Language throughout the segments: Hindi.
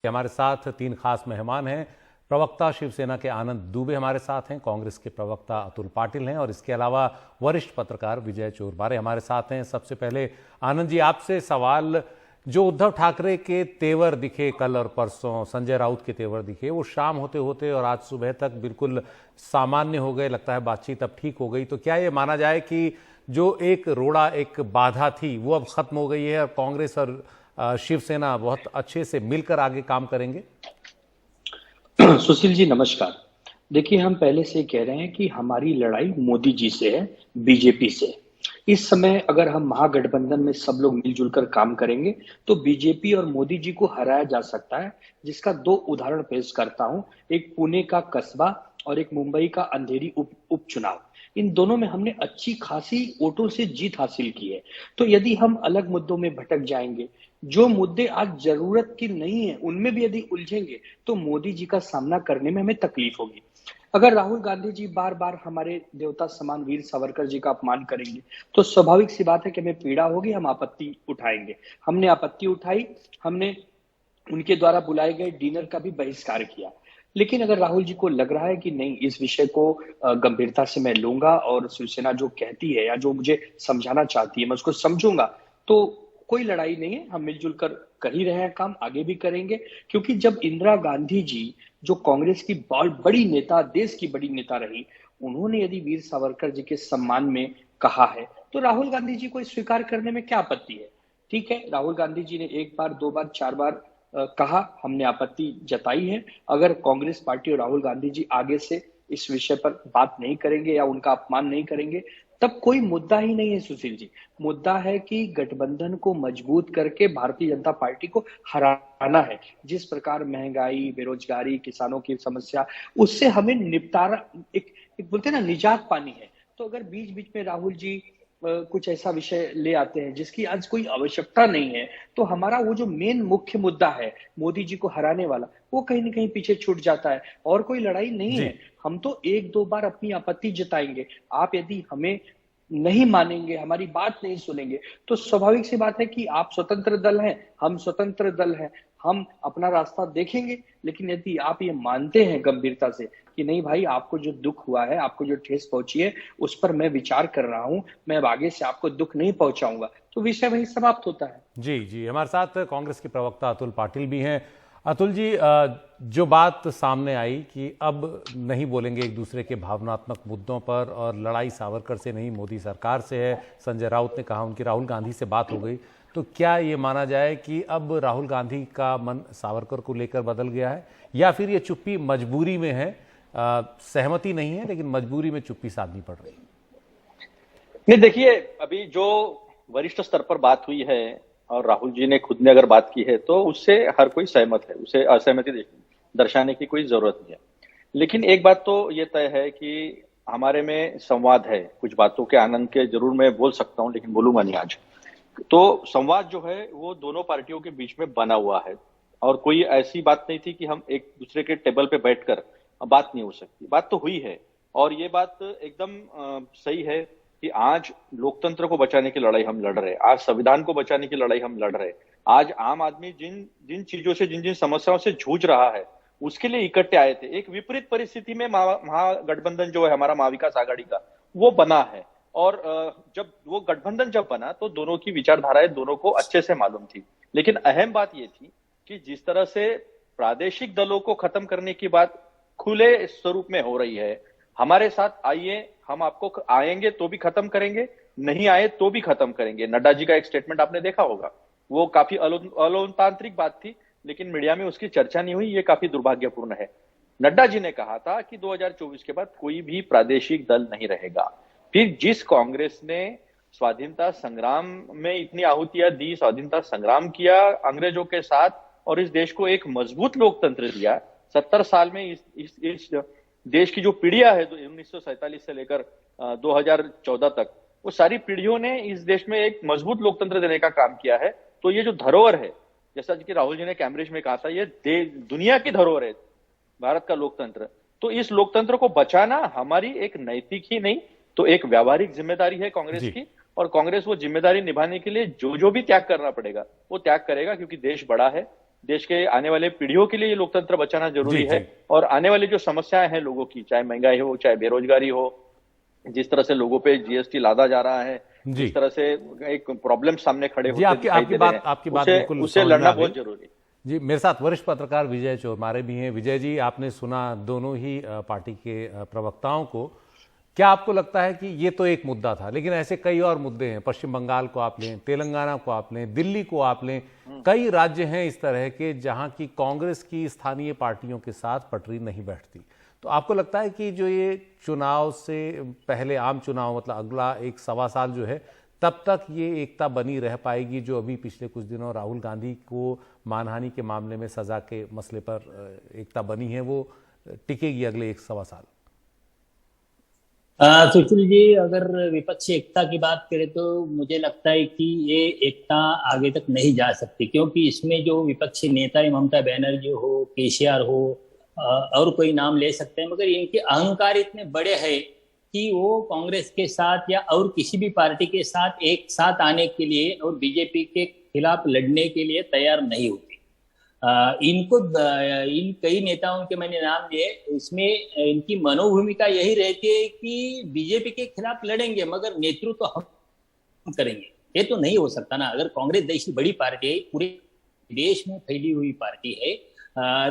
हमारे साथ तीन खास मेहमान हैं। प्रवक्ता शिवसेना के आनंद दुबे हमारे साथ हैं, कांग्रेस के प्रवक्ता अतुल पाटिल हैं और इसके अलावा वरिष्ठ पत्रकार विजय चोरबारे हमारे साथ हैं। सबसे पहले आनंद जी, आपसे सवाल, जो उद्धव ठाकरे के तेवर दिखे कल और परसों, संजय राउत के तेवर दिखे, वो शाम होते होते और आज सुबह तक बिल्कुल सामान्य हो गए, लगता है बातचीत अब ठीक हो गई। तो क्या ये माना जाए कि जो एक रोड़ा, एक बाधा थी, वो अब खत्म हो गई है और कांग्रेस और शिवसेना बहुत अच्छे से मिलकर आगे काम करेंगे? सुशील जी नमस्कार। देखिए, हम पहले से कह रहे हैं कि हमारी लड़ाई मोदी जी से है, बीजेपी से। इस समय अगर हम महागठबंधन में सब लोग मिलजुल कर काम करेंगे तो बीजेपी और मोदी जी को हराया जा सकता है, जिसका दो उदाहरण पेश करता हूं। एक पुणे का कस्बा और एक मुंबई का अंधेरी उपचुनाव। इन दोनों में हमने अच्छी खासी वोटों से जीत हासिल की है। तो यदि हम अलग मुद्दों में भटक जाएंगे, जो मुद्दे आज जरूरत की नहीं है उनमें भी यदि उलझेंगे, तो मोदी जी का सामना करने में हमें तकलीफ होगी। अगर राहुल गांधी जी बार बार हमारे देवता समान वीर सावरकर जी का अपमान करेंगे, तो स्वाभाविक सी बात है कि हमें पीड़ा होगी, हम आपत्ति उठाएंगे। हमने आपत्ति उठाई, हमने उनके द्वारा बुलाए गए डिनर का भी बहिष्कार किया। लेकिन अगर राहुल जी को लग रहा है कि नहीं, इस विषय को गंभीरता से मैं लूंगा और शिवसेना जो कहती है या जो मुझे समझाना चाहती है मैं उसको समझूंगा, तो कोई लड़ाई नहीं है। हम मिलजुल कर ही रहे हैं काम, आगे भी करेंगे। क्योंकि जब इंदिरा गांधी जी, जो कांग्रेस की बड़ी नेता, देश की बड़ी नेता रही, उन्होंने यदि वीर सावरकर जी के सम्मान में कहा है, तो राहुल गांधी जी को स्वीकार करने में क्या आपत्ति है? ठीक है, राहुल गांधी जी ने एक बार, दो बार, चार बार कहा, हमने आपत्ति जताई है। अगर कांग्रेस पार्टी और राहुल गांधी जी आगे से इस विषय पर बात नहीं करेंगे या उनका अपमान नहीं करेंगे, तब कोई मुद्दा ही नहीं है सुशील जी। मुद्दा है कि गठबंधन को मजबूत करके भारतीय जनता पार्टी को हराना है। जिस प्रकार महंगाई, बेरोजगारी, किसानों की समस्या, उससे हमें निपटारा, एक बोलते हैं ना, निजात पानी है। तो अगर बीच बीच में राहुल जी कुछ ऐसा विषय ले आते हैं जिसकी आज कोई आवश्यकता नहीं है, तो हमारा वो जो मेन मुख्य मुद्दा है मोदी जी को हराने वाला, वो कहीं ना कहीं पीछे छूट जाता है। और कोई लड़ाई नहीं जी। है। हम तो एक दो बार अपनी आपत्ति जताएंगे, आप यदि हमें नहीं मानेंगे, हमारी बात नहीं सुनेंगे, तो स्वाभाविक सी बात है कि आप स्वतंत्र दल हैं, हम स्वतंत्र दल हैं, हम अपना रास्ता देखेंगे। लेकिन यदि आप ये मानते हैं गंभीरता से कि नहीं भाई, आपको जो दुख हुआ है, आपको जो ठेस पहुंची है, उस पर मैं विचार कर रहा हूं, मैं अब आगे से आपको दुख नहीं पहुंचाऊंगा, तो विषय वही समाप्त होता है। जी जी, हमारे साथ कांग्रेस के प्रवक्ता अतुल पाटिल भी हैं। अतुल जी, जो बात सामने आई कि अब नहीं बोलेंगे एक दूसरे के भावनात्मक मुद्दों पर और लड़ाई सावरकर से नहीं मोदी सरकार से है, संजय राउत ने कहा उनकी राहुल गांधी से बात हो गई, तो क्या ये माना जाए कि अब राहुल गांधी का मन सावरकर को लेकर बदल गया है, या फिर ये चुप्पी मजबूरी में है? सहमति नहीं है लेकिन मजबूरी में चुप्पी साधनी पड़ रही है? नहीं, देखिए, अभी जो वरिष्ठ स्तर पर बात हुई है और राहुल जी ने खुद ने अगर बात की है, तो उससे हर कोई सहमत है, उसे असहमति दर्शाने की कोई जरूरत नहीं है। लेकिन एक बात तो ये तय है कि हमारे में संवाद है। कुछ बातों के आनंद के जरूर मैं बोल सकता हूं, लेकिन बोलूंगा नहीं आज। तो संवाद जो है वो दोनों पार्टियों के बीच में बना हुआ है और कोई ऐसी बात नहीं थी कि हम एक दूसरे के टेबल पे बैठकर बात नहीं हो सकती। बात तो हुई है और ये बात एकदम सही है कि आज लोकतंत्र को बचाने की लड़ाई हम लड़ रहे हैं, आज संविधान को बचाने की लड़ाई हम लड़ रहे हैं। आज आम आदमी जिन जिन चीजों से, जिन जिन समस्याओं से जूझ रहा है, उसके लिए इकट्ठे आए थे। एक विपरीत परिस्थिति में महागठबंधन जो है हमारा, महाविकास आघाड़ी का, वो बना है। और जब वो गठबंधन जब बना तो दोनों की विचारधाराएं दोनों को अच्छे से मालूम थी। लेकिन अहम बात ये थी कि जिस तरह से प्रादेशिक दलों को खत्म करने की बात खुले स्वरूप में हो रही है, हमारे साथ आइए, हम आपको आएंगे तो भी खत्म करेंगे, नहीं आए तो भी खत्म करेंगे। नड्डा जी का एक स्टेटमेंट आपने देखा होगा, वो काफी अलोकतांत्रिक बात थी, लेकिन मीडिया में उसकी चर्चा नहीं हुई, ये काफी दुर्भाग्यपूर्ण है। नड्डा जी ने कहा था कि 2024 के बाद कोई भी प्रादेशिक दल नहीं रहेगा। फिर जिस कांग्रेस ने स्वाधीनता संग्राम में इतनी आहुतियां दी, स्वाधीनता संग्राम किया अंग्रेजों के साथ और इस देश को एक मजबूत लोकतंत्र दिया, 70 साल में इस देश की जो पीढ़ियां है, 1947 से लेकर 2014 तक, वो सारी पीढ़ियों ने इस देश में एक मजबूत लोकतंत्र देने का काम किया है। तो ये जो धरोहर है, जैसा कि राहुल जी ने कैम्ब्रिज में कहा था, ये दुनिया की धरोहर है भारत का लोकतंत्र। तो इस लोकतंत्र को बचाना हमारी एक नैतिक ही नहीं तो एक व्यावहारिक जिम्मेदारी है कांग्रेस की। और कांग्रेस वो जिम्मेदारी निभाने के लिए जो जो भी त्याग करना पड़ेगा वो त्याग करेगा, क्योंकि देश बड़ा है, देश के आने वाले पीढ़ियों के लिए ये लोकतंत्र बचाना जरूरी जी, है। जी। और आने वाली जो समस्याएं हैं लोगों की, चाहे महंगाई हो, चाहे बेरोजगारी हो, जिस तरह से लोगों पे जीएसटी लादा जा रहा है, जी जिस तरह से एक प्रॉब्लम सामने खड़े जी, होते दिखाई दे रहे हैं, आपकी बात उसे बिल्कुल उसे समझ में लड़ना आ गई। बहुत जरूरी है। जी, मेरे साथ वरिष्ठ पत्रकार विजय चोरमारे भी हैं। विजय जी, आपने सुना दोनों ही पार्टी के प्रवक्ताओं को। क्या आपको लगता है कि ये तो एक मुद्दा था, लेकिन ऐसे कई और मुद्दे हैं? पश्चिम बंगाल को आप लें, तेलंगाना को आप लें, दिल्ली को आप लें, कई राज्य हैं इस तरह के जहां की कांग्रेस की स्थानीय पार्टियों के साथ पटरी नहीं बैठती। तो आपको लगता है कि जो ये चुनाव से पहले आम चुनाव, मतलब अगला 1-1.25 साल जो है, तब तक ये एकता बनी रह पाएगी जो अभी पिछले कुछ दिनों राहुल गांधी को मानहानि के मामले में सजा के मसले पर एकता बनी है, वो टिकेगी अगले 1-1.25 साल? सुशील जी, अगर विपक्षी एकता की बात करें तो मुझे लगता है कि ये एकता आगे तक नहीं जा सकती, क्योंकि इसमें जो विपक्षी नेता है, ममता बनर्जी हो, केसीआर हो, और कोई नाम ले सकते हैं, मगर इनके अहंकार इतने बड़े हैं कि वो कांग्रेस के साथ या और किसी भी पार्टी के साथ एक साथ आने के लिए और बीजेपी के खिलाफ लड़ने के लिए तैयार नहीं होते। इनको इन कई नेताओं के मैंने नाम लिए, इसमें इनकी मनोभूमिका यही रहती है कि बीजेपी के खिलाफ लड़ेंगे मगर नेतृत्व तो हम करेंगे। ये तो नहीं हो सकता ना। अगर कांग्रेस देश की बड़ी पार्टी है, पूरे देश में फैली हुई पार्टी है,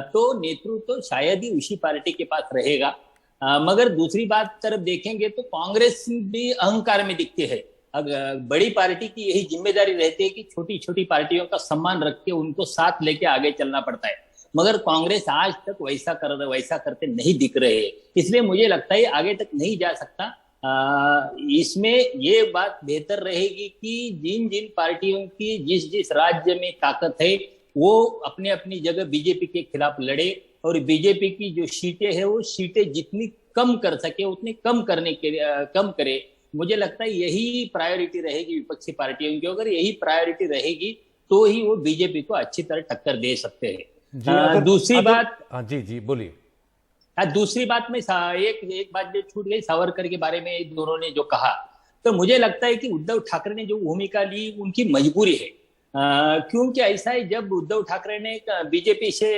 तो नेतृत्व तो शायद ही उसी पार्टी के पास रहेगा। मगर दूसरी बात तरफ देखेंगे तो कांग्रेस भी अहंकार में दिखती है। बड़ी पार्टी की यही जिम्मेदारी रहती है कि छोटी छोटी पार्टियों का सम्मान रख के उनको साथ लेके आगे चलना पड़ता है, मगर कांग्रेस आज तक वैसा करते नहीं दिख रहे हैं। इसलिए मुझे लगता है आगे तक नहीं जा सकता। इसमें ये बात बेहतर रहेगी कि जिन जिन पार्टियों की जिस जिस राज्य में ताकत है वो अपने अपनी जगह बीजेपी के खिलाफ लड़े, और बीजेपी की जो सीटें है वो सीटें जितनी कम कर सके उतनी कम करे। मुझे लगता है यही प्रायोरिटी रहेगी विपक्षी पार्टियों की। अगर यही प्रायोरिटी रहेगी तो ही वो बीजेपी को अच्छी तरह टक्कर दे सकते हैं। दूसरी बात, जी जी बोलिए। दूसरी बात में एक बात जो छूट गई, सावरकर के बारे में दोनों ने जो कहा, तो मुझे लगता है कि उद्धव ठाकरे ने जो भूमिका ली उनकी मजबूरी है। क्योंकि ऐसा है, जब उद्धव ठाकरे ने बीजेपी से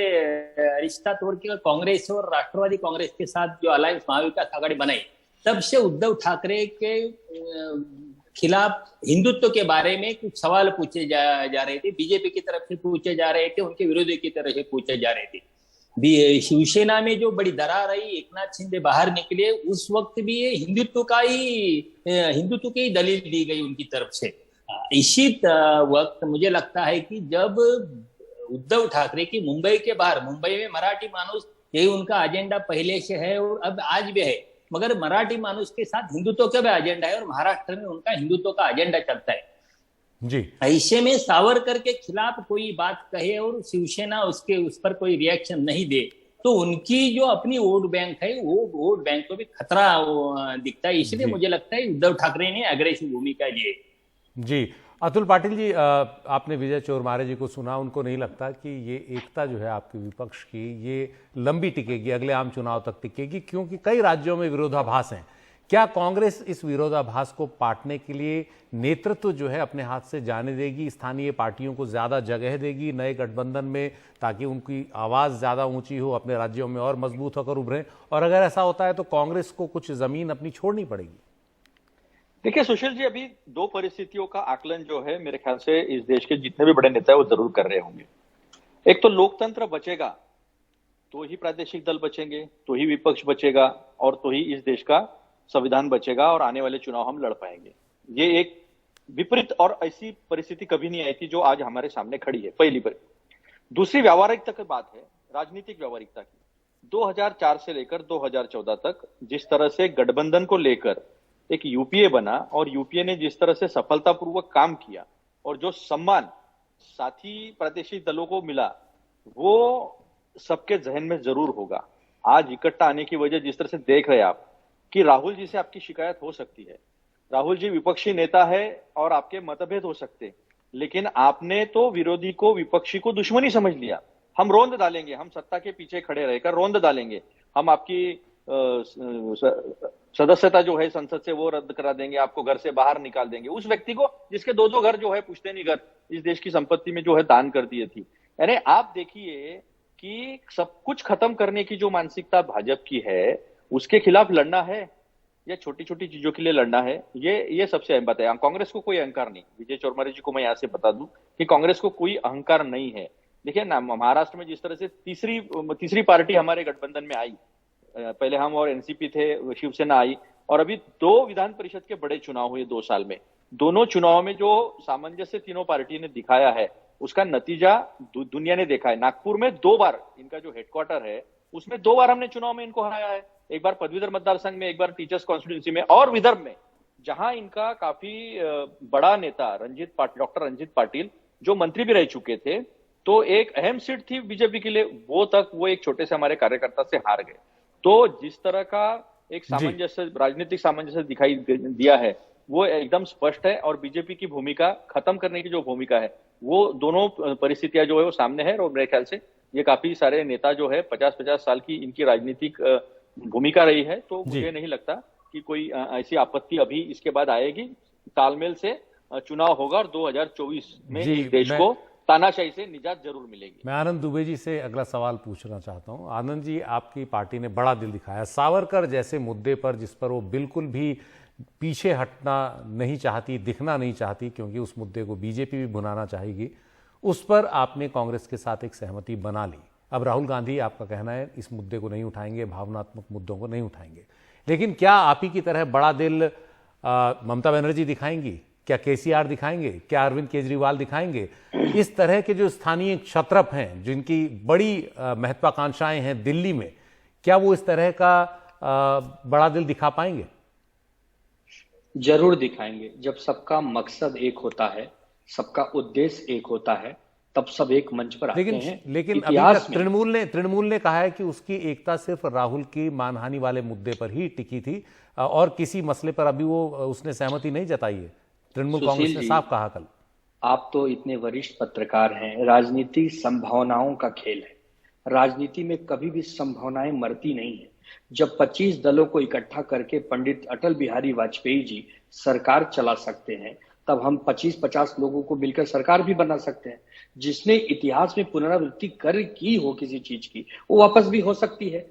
रिश्ता तोड़ के कांग्रेस और राष्ट्रवादी कांग्रेस के साथ जो अलायंस महाविकास आघाड़ी बनाई, तब से उद्धव ठाकरे के खिलाफ हिंदुत्व के बारे में कुछ सवाल पूछे जा रहे थे, बीजेपी की तरफ से पूछे जा रहे थे, उनके विरोधी की तरफ से पूछे जा रहे थे। शिवसेना में जो बड़ी दरार आई, एकनाथ शिंदे बाहर निकले, उस वक्त भी ये हिंदुत्व की ही दलील दी गई उनकी तरफ से। इसी वक्त मुझे लगता है कि जब उद्धव ठाकरे की मुंबई के बाहर, मुंबई में मराठी मानुस, यही उनका एजेंडा पहले से है और अब आज भी है, मगर मराठी मानुस के साथ हिंदुत्व का भी एजेंडा है और महाराष्ट्र में उनका हिंदुत्व का एजेंडा चलता है जी। ऐसे में सावरकर के खिलाफ कोई बात कहे और शिवसेना उस पर कोई रिएक्शन नहीं दे, तो उनकी जो अपनी वोट बैंक है वो वोट बैंक को भी खतरा दिखता है। इसलिए मुझे लगता है उद्धव ठाकरे ने अग्रेसिव भूमिका ली जी। अतुल पाटिल जी, आपने विजय चोरमारे जी को सुना, उनको नहीं लगता कि ये एकता जो है आपके विपक्ष की ये लंबी टिकेगी, अगले आम चुनाव तक टिकेगी? क्योंकि कई राज्यों में विरोधाभास हैं। क्या कांग्रेस इस विरोधाभास को पाटने के लिए नेतृत्व जो है अपने हाथ से जाने देगी, स्थानीय पार्टियों को ज्यादा जगह देगी नए गठबंधन में, ताकि उनकी आवाज ज्यादा ऊंची हो, अपने राज्यों में और मजबूत होकर उभरें? और अगर ऐसा होता है तो कांग्रेस को कुछ जमीन अपनी छोड़नी पड़ेगी? देखिए सुशील जी, अभी दो परिस्थितियों का आकलन जो है मेरे ख्याल से इस देश के जितने भी बड़े नेता है वो जरूर कर रहे होंगे। एक तो लोकतंत्र बचेगा तो ही प्रादेशिक दल बचेंगे, तो ही विपक्ष बचेगा और तो ही इस देश का संविधान बचेगा और आने वाले चुनाव हम लड़ पाएंगे। ये एक विपरीत और ऐसी परिस्थिति कभी नहीं आई थी जो आज हमारे सामने खड़ी है, पहली बार। दूसरी व्यावहारिकता की बात है, राजनीतिक व्यावहारिकता की। 2004 से लेकर 2014 तक जिस तरह से गठबंधन को लेकर एक यूपीए बना और यूपीए ने जिस तरह से सफलतापूर्वक काम किया और जो सम्मान साथी प्रादेशिक दलों को मिला वो सबके जहन में जरूर होगा। आज इकट्ठा आने की वजह जिस तरह से देख रहे हैं आप कि राहुल जी से आपकी शिकायत हो सकती है, राहुल जी विपक्षी नेता है और आपके मतभेद हो सकते हैं, लेकिन आपने तो विरोधी को, विपक्षी को दुश्मनी समझ लिया। हम रोंद डालेंगे, हम सत्ता के पीछे खड़े रहकर रोंद डालेंगे, हम आपकी सदस्यता जो है संसद से वो रद्द करा देंगे, आपको घर से बाहर निकाल देंगे। उस व्यक्ति को जिसके दो घर जो है पुश्तैनी घर इस देश की संपत्ति में जो है दान कर दिए थी, अरे आप देखिए कि सब कुछ खत्म करने की जो मानसिकता भाजपा की है, उसके खिलाफ लड़ना है या छोटी छोटी चीजों के लिए लड़ना है, ये सबसे अहम बात है। कांग्रेस को कोई अहंकार नहीं। विजय चौरमारे जी को मैं यहाँ से बता दूं कि कांग्रेस को कोई अहंकार नहीं है। देखिए ना, महाराष्ट्र में जिस तरह से तीसरी पार्टी हमारे गठबंधन में आई, पहले हम और एनसीपी थे, शिवसेना आई, और अभी 2 विधान परिषद के बड़े चुनाव हुए 2 साल में। दोनों चुनाव में जो सामंजस्य तीनों पार्टी ने दिखाया है, उसका नतीजा दुनिया ने देखा है। नागपुर में 2 बार, इनका जो हेडक्वार्टर है उसमें 2 बार हमने चुनाव में इनको हराया है। एक बार पदवीधर मतदार संघ में, एक बार टीचर्स कॉन्स्टिट्यूंसी में, और विदर्भ में जहां इनका काफी बड़ा नेता डॉक्टर रंजीत पाटिल जो मंत्री भी रह चुके थे, तो एक अहम सीट थी बीजेपी के लिए, वो एक छोटे से हमारे कार्यकर्ता से हार गए। तो जिस तरह का एक सामंजस्य, राजनीतिक सामंजस्य दिखाई दिया है, वो एकदम स्पष्ट है। और बीजेपी की भूमिका खत्म करने की जो भूमिका है, वो दोनों परिस्थितियां जो है वो सामने है। और मेरे ख्याल से ये काफी सारे नेता जो है 50-50 साल की इनकी राजनीतिक भूमिका रही है, तो मुझे नहीं लगता कि कोई ऐसी आपत्ति अभी इसके बाद आएगी। तालमेल से चुनाव होगा और 2024 में इस देश को तानाशाही से निजात जरूर मिलेगी। मैं आनंद दुबे जी से अगला सवाल पूछना चाहता हूं। आनंद जी, आपकी पार्टी ने बड़ा दिल दिखाया सावरकर जैसे मुद्दे पर, जिस पर वो बिल्कुल भी पीछे हटना नहीं चाहती, दिखना नहीं चाहती, क्योंकि उस मुद्दे को बीजेपी भी भुनाना चाहेगी। उस पर आपने कांग्रेस के साथ एक सहमति बना ली। अब राहुल गांधी, आपका कहना है, इस मुद्दे को नहीं उठाएंगे, भावनात्मक मुद्दों को नहीं उठाएंगे। लेकिन क्या आप ही की तरह बड़ा दिल ममता बनर्जी दिखाएंगी? क्या केसीआर दिखाएंगे? क्या अरविंद केजरीवाल दिखाएंगे? इस तरह के जो स्थानीय क्षत्रप हैं, जिनकी बड़ी महत्वाकांक्षाएं हैं दिल्ली में, क्या वो इस तरह का बड़ा दिल दिखा पाएंगे? जरूर दिखाएंगे। जब सबका मकसद एक होता है, सबका उद्देश्य एक होता है, तब सब एक मंच पर आते हैं। लेकिन अभी तक तृणमूल ने कहा है कि उसकी एकता सिर्फ राहुल की मानहानि वाले मुद्दे पर ही टिकी थी, और किसी मसले पर अभी वो उसने सहमति नहीं जताई है। तृणमूल कांग्रेस ने साफ कहा कल। आप तो इतने वरिष्ठ पत्रकार हैं। राजनीति संभावनाओं का खेल है। राजनीति में कभी भी संभावनाएं मरती नहीं है। जब 25 दलों को इकट्ठा करके पंडित अटल बिहारी वाजपेयी जी सरकार चला सकते हैं, तब हम 25-50 लोगों को मिलकर सरकार भी बना सकते हैं। जिसने इतिहास में पुनरावृत्ति की हो किसी चीज की, वो वापस भी हो सकती है।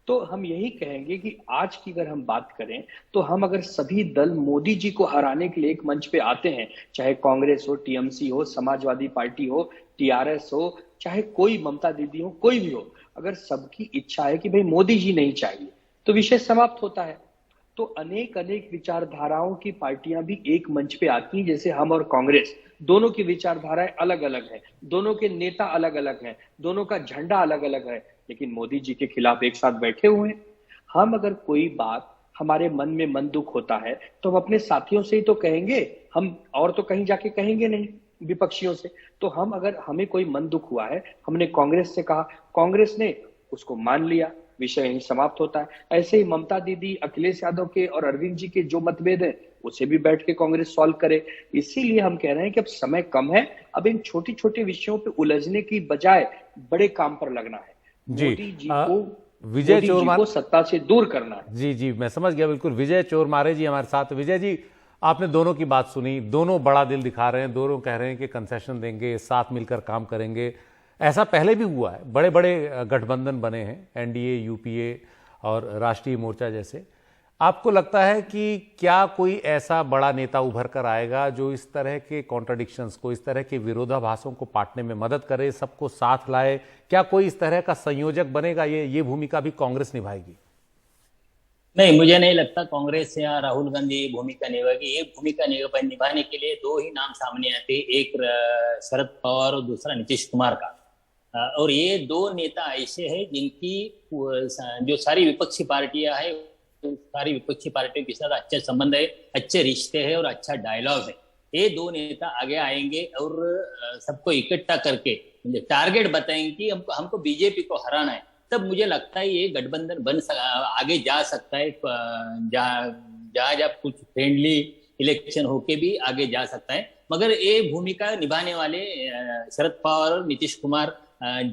तो हम यही कहेंगे कि आज की अगर हम बात करें, तो हम अगर सभी दल मोदी जी को हराने के लिए एक मंच पे आते हैं, चाहे कांग्रेस हो, टीएमसी हो, समाजवादी पार्टी हो, टीआरएस हो, चाहे कोई ममता दीदी हो, कोई भी हो, अगर सबकी इच्छा है कि भाई मोदी जी नहीं चाहिए, तो विषय समाप्त होता है। तो अनेक विचारधाराओं की पार्टियां भी एक मंच पे आती हैं, जैसे हम और कांग्रेस। दोनों की विचारधाराएं अलग अलग है, दोनों के नेता अलग अलग हैं, दोनों का झंडा अलग अलग है, लेकिन मोदी जी के खिलाफ एक साथ बैठे हुए हैं। हम अगर कोई बात, हमारे मन में मन दुख होता है, तो हम अपने साथियों से ही तो कहेंगे, हम और तो कहीं जाके कहेंगे नहीं विपक्षियों से। तो हम अगर हमें कोई मन दुख हुआ है, हमने कांग्रेस से कहा, कांग्रेस ने उसको मान लिया, विषय यहीं समाप्त होता है। ऐसे ही ममता दीदी, अखिलेश यादव के और अरविंद जी के जो मतभेद है, उसे भी बैठ के कांग्रेस सॉल्व करे। इसीलिए हम कह रहे हैं कि अब समय कम है, अब इन छोटी छोटी विषयों पे उलझने की बजाय बड़े काम पर लगना है। मोदी जी को, विजय चोरमारे को सत्ता से दूर करना है। जी, मैं समझ गया बिल्कुल। विजय चोरमारे जी हमारे साथ। विजय जी, आपने दोनों की बात सुनी, दोनों बड़ा दिल दिखा रहे हैं, दोनों कह रहे हैं कि कंसेशन देंगे, साथ मिलकर काम करेंगे। ऐसा पहले भी हुआ है, बड़े बड़े गठबंधन बने हैं, एनडीए, यूपीए और राष्ट्रीय मोर्चा जैसे। आपको लगता है कि क्या कोई ऐसा बड़ा नेता उभर कर आएगा जो इस तरह के कॉन्ट्रडिक्शंस को, इस तरह के विरोधाभासों को पाटने में मदद करे, सबको साथ लाए? क्या कोई इस तरह का संयोजक बनेगा? ये भूमिका भी कांग्रेस निभाएगी? नहीं, मुझे नहीं लगता कांग्रेस या राहुल गांधी भूमिका निभाएगी। ये भूमिका निभाने के लिए 2 ही नाम सामने आते, एक शरद पवार और दूसरा नीतीश कुमार का। और ये 2 नेता ऐसे हैं जिनकी जो सारी विपक्षी पार्टियां हैं, सारी विपक्षी पार्टियों के साथ अच्छे संबंध है, अच्छे रिश्ते हैं और अच्छा डायलॉग है। ये 2 नेता आगे आएंगे और सबको इकट्ठा करके टारगेट बताएंगे कि हमको बीजेपी को हराना है। तब मुझे लगता है ये गठबंधन आगे जा सकता है। जहाँ कुछ फ्रेंडली इलेक्शन होके भी आगे जा सकता है। मगर ये भूमिका निभाने वाले शरद पवार और नीतीश कुमार,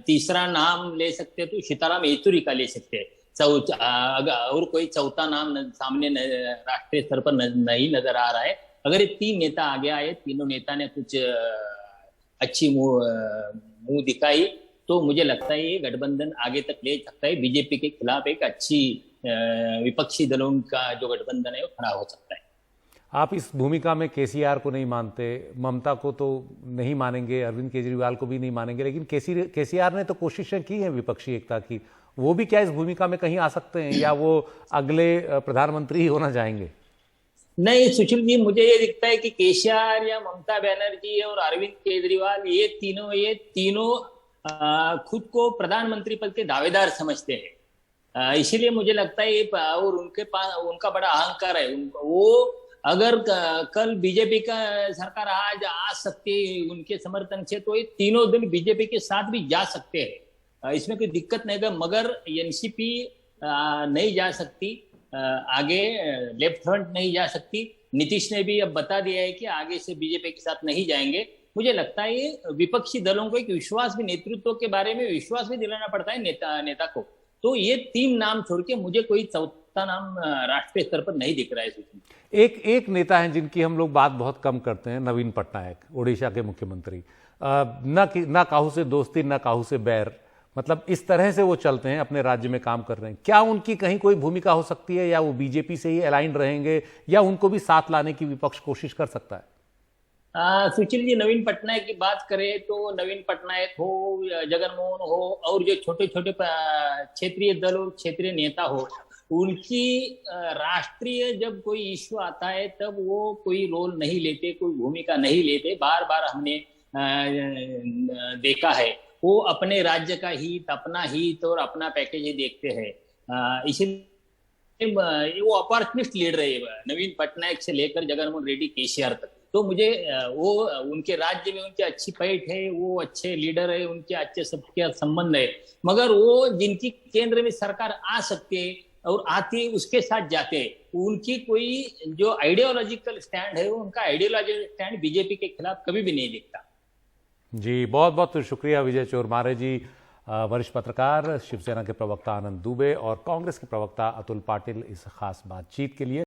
तीसरा नाम ले सकते हैं तो सीताराम येचुरी का ले सकते हैं। और कोई चौथा नाम सामने राष्ट्रीय स्तर पर नहीं नजर आ रहा है। अगर ये 3 नेता आगे आए, तीनों नेता ने कुछ अच्छी मुंह दिखाई तो मुझे लगता है ये गठबंधन आगे तक ले सकता है। बीजेपी के खिलाफ एक अच्छी विपक्षी दलों का जो गठबंधन है वो खड़ा हो सकता है। आप इस भूमिका में केसीआर को नहीं मानते, ममता को तो नहीं मानेंगे, अरविंद केजरीवाल को भी नहीं मानेंगे, लेकिन केसीआर ने तो कोशिशें की हैं विपक्षी एकता की। वो भी क्या इस भूमिका में कहीं आ सकते हैं या वो अगले प्रधानमंत्री ही होना चाहेंगे? नहीं सुशील जी, मुझे ये दिखता है कि केसीआर या ममता बनर्जी और अरविंद केजरीवाल ये तीनों खुद को प्रधानमंत्री पद के दावेदार समझते हैं। इसीलिए मुझे लगता है और उनके पास उनका बड़ा अहंकार है। वो अगर कल बीजेपी का सरकार आज आ सकती है उनके समर्थन से, तो ये तीनों दल बीजेपी के साथ भी जा सकते हैं, इसमें कोई दिक्कत नहीं है। मगर एनसीपी नहीं जा सकती आगे, लेफ्ट फ्रंट नहीं जा सकती। नीतीश ने भी अब बता दिया है कि आगे से बीजेपी के साथ नहीं जाएंगे। मुझे लगता है ये विपक्षी दलों को एक विश्वास भी, नेतृत्व के बारे में विश्वास भी दिलाना पड़ता है नेता को। तो ये 3 नाम छोड़ के मुझे कोई चौथा नाम राष्ट्रीय स्तर पर नहीं दिख रहा है। एक नेता हैं जिनकी हम लोग बात बहुत कम करते हैं, नवीन पटनायक, उड़ीसा के मुख्यमंत्री। ना काहू से दोस्ती ना काहू से बैर, मतलब इस तरह से वो चलते हैं, अपने राज्य में काम कर रहे हैं। क्या उनकी कहीं कोई भूमिका हो सकती है या वो बीजेपी से ही अलाइंड रहेंगे या उनको भी साथ लाने की विपक्ष कोशिश कर सकता है? सुशील जी, नवीन पटनायक की बात करें तो नवीन पटनायक हो, जगनमोहन हो और जो छोटे छोटे क्षेत्रीय दल और क्षेत्रीय नेता हो, उनकी राष्ट्रीय जब कोई इश्यू आता है तब वो कोई रोल नहीं लेते, कोई भूमिका नहीं लेते। बार बार हमने देखा है वो अपने राज्य का हित, अपना हित और अपना पैकेज ही देखते हैं। इसीलिए वो अपॉर्चुनिस्ट लीडर है नवीन पटनायक से लेकर जगनमोहन रेड्डी, केसीआर तक। तो मुझे वो उनके राज्य में उनकी अच्छी पैठ है, वो अच्छे लीडर है, उनके अच्छे सबके संबंध है। मगर वो जिनकी केंद्र में सरकार आ सकती है और आती है उसके साथ जाते हैं। उनकी कोई जो आइडियोलॉजिकल स्टैंड है, उनका आइडियोलॉजिकल स्टैंड बीजेपी के खिलाफ कभी भी नहीं दिखता। जी, बहुत बहुत शुक्रिया विजय चोरमारे जी, वरिष्ठ पत्रकार, शिवसेना के प्रवक्ता आनंद दुबे और कांग्रेस के प्रवक्ता अतुल पाटिल, इस खास बातचीत के लिए।